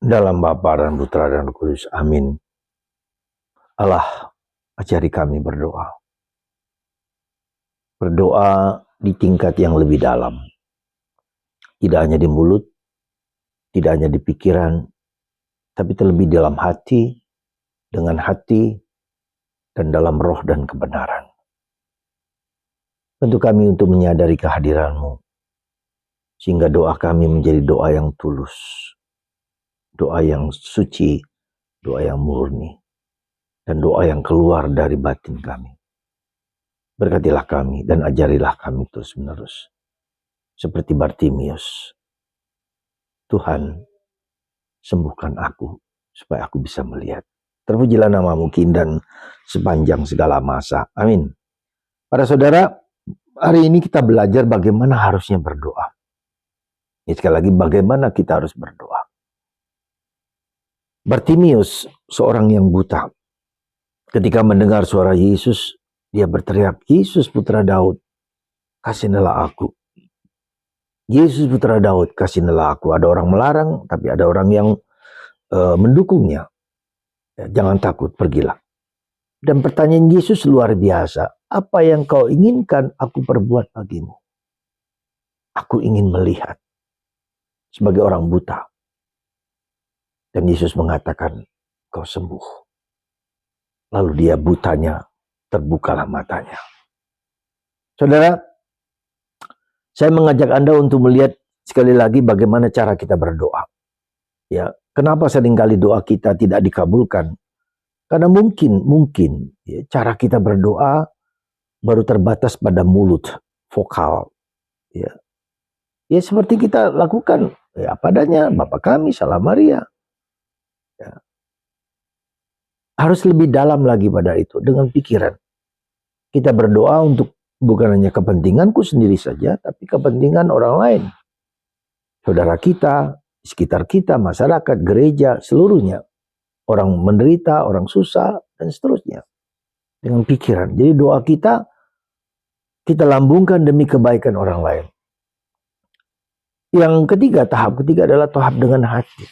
Dalam Bapa dan Putra dan Roh Kudus. Amin. Allah, ajari kami berdoa. Berdoa di tingkat yang lebih dalam. Tidak hanya di mulut, tidak hanya di pikiran, tapi terlebih dalam hati, dengan hati, dan dalam roh dan kebenaran. Bantu kami untuk menyadari kehadiran-Mu, sehingga doa kami menjadi doa yang tulus, doa yang suci, doa yang murni, dan doa yang keluar dari batin kami. Berkatilah kami dan ajarilah kami terus-menerus. Seperti Bartimius, Tuhan, sembuhkan aku supaya aku bisa melihat. Terpujilah nama-Mu dan sepanjang segala masa. Amin. Para saudara, hari ini kita belajar bagaimana harusnya berdoa. Ya, sekali lagi, bagaimana kita harus berdoa. Bartimius, seorang yang buta, ketika mendengar suara Yesus, dia berteriak, "Yesus putra Daud, kasihanilah aku. Yesus putra Daud, kasihanilah aku." Ada orang melarang, tapi ada orang yang mendukungnya. Ya, jangan takut, pergilah. Dan pertanyaan Yesus luar biasa. Apa yang kau inginkan aku perbuat bagimu? Aku ingin melihat sebagai orang buta. Dan Yesus mengatakan, kau sembuh. Lalu dia butanya, terbukalah matanya. Saudara, saya mengajak Anda untuk melihat sekali lagi bagaimana cara kita berdoa. Ya, kenapa seringkali doa kita tidak dikabulkan? Karena mungkin ya, cara kita berdoa baru terbatas pada mulut, vokal. Ya, ya seperti kita lakukan ya padanya, Bapa kami, Salam Maria. Ya. Harus lebih dalam lagi pada itu dengan pikiran. Kita berdoa untuk bukan hanya kepentinganku sendiri saja, tapi kepentingan orang lain. Saudara kita, sekitar kita, masyarakat, gereja, seluruhnya. Orang menderita, orang susah, dan seterusnya. Dengan pikiran. Jadi doa kita lambungkan demi kebaikan orang lain. Yang ketiga, tahap ketiga adalah tahap dengan hati.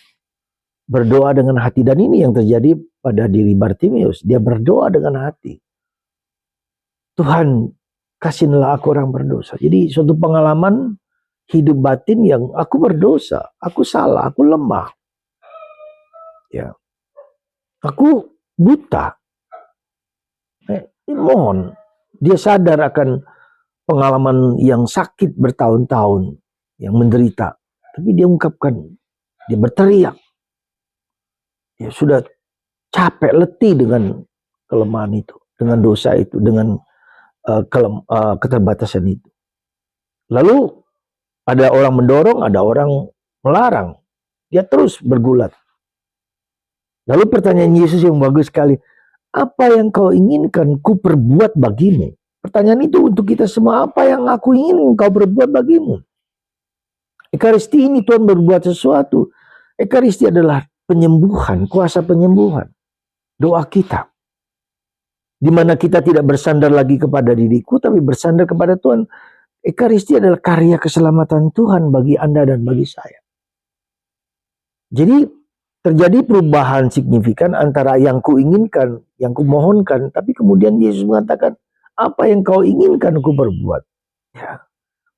Berdoa dengan hati. Dan ini yang terjadi pada diri Bartimius. Dia berdoa dengan hati. Tuhan, kasihanilah aku orang berdosa. Jadi suatu pengalaman hidup batin yang aku berdosa. Aku salah, aku lemah. Ya. Aku buta. Mohon. Dia sadar akan pengalaman yang sakit bertahun-tahun. Yang menderita. Tapi dia ungkapkan. Dia berteriak. Ya sudah capek, letih dengan kelemahan itu. Dengan dosa itu. Dengan keterbatasan itu. Lalu ada orang mendorong, ada orang melarang. Dia terus bergulat. Lalu pertanyaan Yesus yang bagus sekali. Apa yang kau inginkan ku perbuat bagimu? Pertanyaan itu untuk kita semua. Apa yang aku ingin kau perbuat bagimu? Ekaristi ini Tuhan berbuat sesuatu. Ekaristi adalah penyembuhan, kuasa penyembuhan. Doa kita. Di mana kita tidak bersandar lagi kepada diriku, tapi bersandar kepada Tuhan. Ekaristi adalah karya keselamatan Tuhan bagi Anda dan bagi saya. Jadi terjadi perubahan signifikan antara yang kuinginkan, yang kumohonkan, tapi kemudian Yesus mengatakan, apa yang kau inginkan ku berbuat. Ya.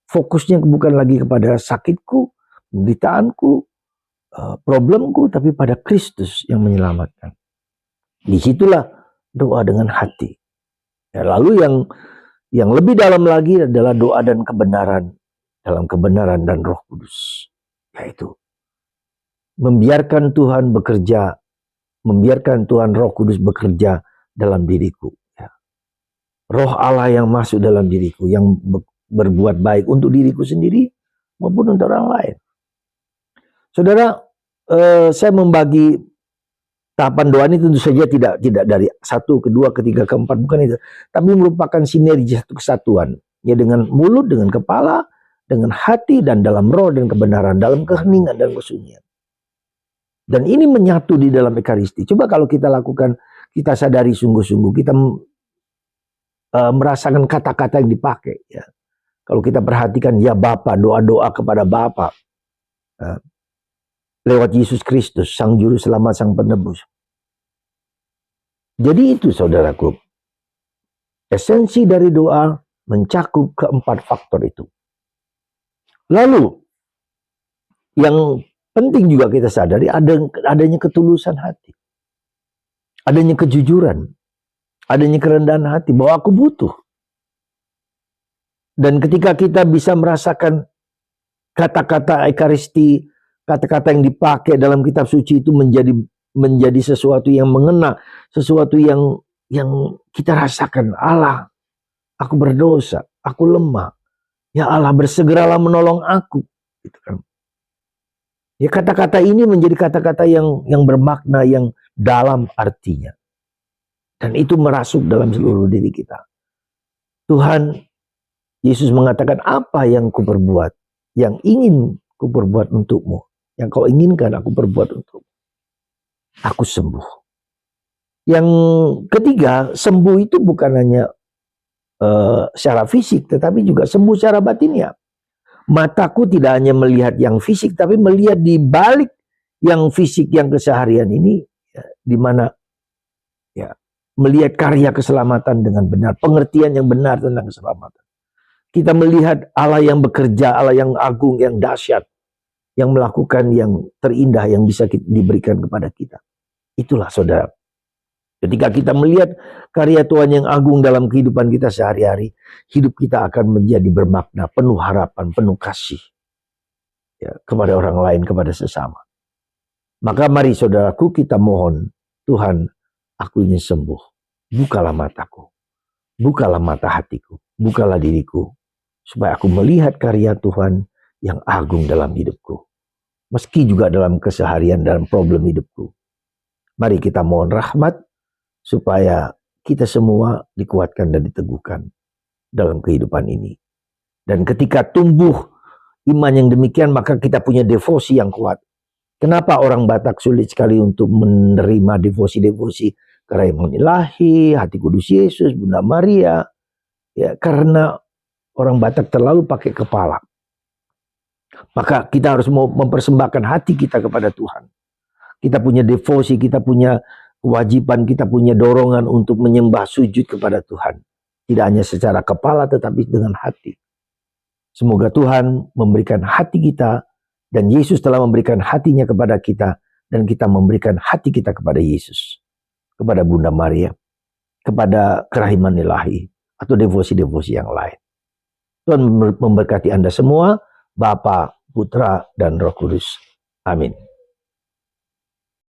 Fokusnya bukan lagi kepada sakitku, penderitaanku, problemku, tapi pada Kristus yang menyelamatkan. Disitulah doa dengan hati. Ya, lalu yang lebih dalam lagi adalah doa dan kebenaran, dalam kebenaran dan Roh Kudus. Yaitu membiarkan Tuhan bekerja, membiarkan Tuhan Roh Kudus bekerja dalam diriku. Ya. Roh Allah yang masuk dalam diriku, yang berbuat baik untuk diriku sendiri maupun untuk orang lain. Saudara, saya membagi tahapan doa ini tentu saja tidak dari 1, kedua, ketiga, keempat, bukan itu. Tapi merupakan sinergi satu kesatuan. Ya, dengan mulut, dengan kepala, dengan hati, dan dalam roh dan kebenaran, dalam keheningan dan kesunyian. Dan ini menyatu di dalam Ekaristi. Coba kalau kita lakukan, kita sadari sungguh-sungguh, kita merasakan kata-kata yang dipakai. Ya. Kalau kita perhatikan, ya Bapa, doa-doa kepada Bapa. lewat Yesus Kristus, Sang Juru Selamat, Sang Penebus. Jadi itu saudaraku, esensi dari doa mencakup keempat faktor itu. Lalu, yang penting juga kita sadari adanya ketulusan hati. Adanya kejujuran. Adanya kerendahan hati bahwa aku butuh. Dan ketika kita bisa merasakan kata-kata Ekaristi, kata-kata yang dipakai dalam kitab suci itu menjadi sesuatu yang mengena, sesuatu yang kita rasakan. Allah, aku berdosa, aku lemah. Ya Allah, bersegeralah menolong aku. Gitu kan. Ya, kata-kata ini menjadi kata-kata yang bermakna, yang dalam artinya. Dan itu merasuk dalam seluruh diri kita. Tuhan, Yesus mengatakan, apa yang kuperbuat, yang ingin kuperbuat untukmu, yang kau inginkan aku perbuat untukmu, aku sembuh. Yang ketiga, sembuh itu bukan hanya secara fisik, tetapi juga sembuh secara batinnya. Mataku tidak hanya melihat yang fisik, tapi melihat di balik yang fisik, yang keseharian ini, ya, di mana ya, melihat karya keselamatan dengan benar, pengertian yang benar tentang keselamatan. Kita melihat Allah yang bekerja, Allah yang agung, yang dahsyat, yang melakukan yang terindah yang bisa diberikan kepada kita. Itulah saudara. Ketika kita melihat karya Tuhan yang agung dalam kehidupan kita sehari-hari, hidup kita akan menjadi bermakna, penuh harapan, penuh kasih ya, kepada orang lain, kepada sesama. Maka mari saudaraku, kita mohon, Tuhan, aku ingin sembuh. Bukalah mataku, bukalah mata hatiku, bukalah diriku, supaya aku melihat karya Tuhan yang agung dalam hidupku. Meski juga dalam keseharian, dalam problem hidupku. Mari kita mohon rahmat, supaya kita semua dikuatkan dan diteguhkan dalam kehidupan ini. Dan ketika tumbuh iman yang demikian, maka kita punya devosi yang kuat. Kenapa orang Batak sulit sekali untuk menerima devosi-devosi Kerahiman Ilahi, Hati Kudus Yesus, Bunda Maria? Ya, karena orang Batak terlalu pakai kepala. Maka kita harus mempersembahkan hati kita kepada Tuhan. Kita punya devosi, kita punya kewajiban, kita punya dorongan untuk menyembah sujud kepada Tuhan. Tidak hanya secara kepala tetapi dengan hati. Semoga Tuhan memberikan hati kita, dan Yesus telah memberikan hatinya kepada kita, dan kita memberikan hati kita kepada Yesus, kepada Bunda Maria, kepada Kerahiman Ilahi, atau devosi-devosi yang lain. Tuhan memberkati Anda semua, Bapa, Putra, dan Roh Kudus. Amin.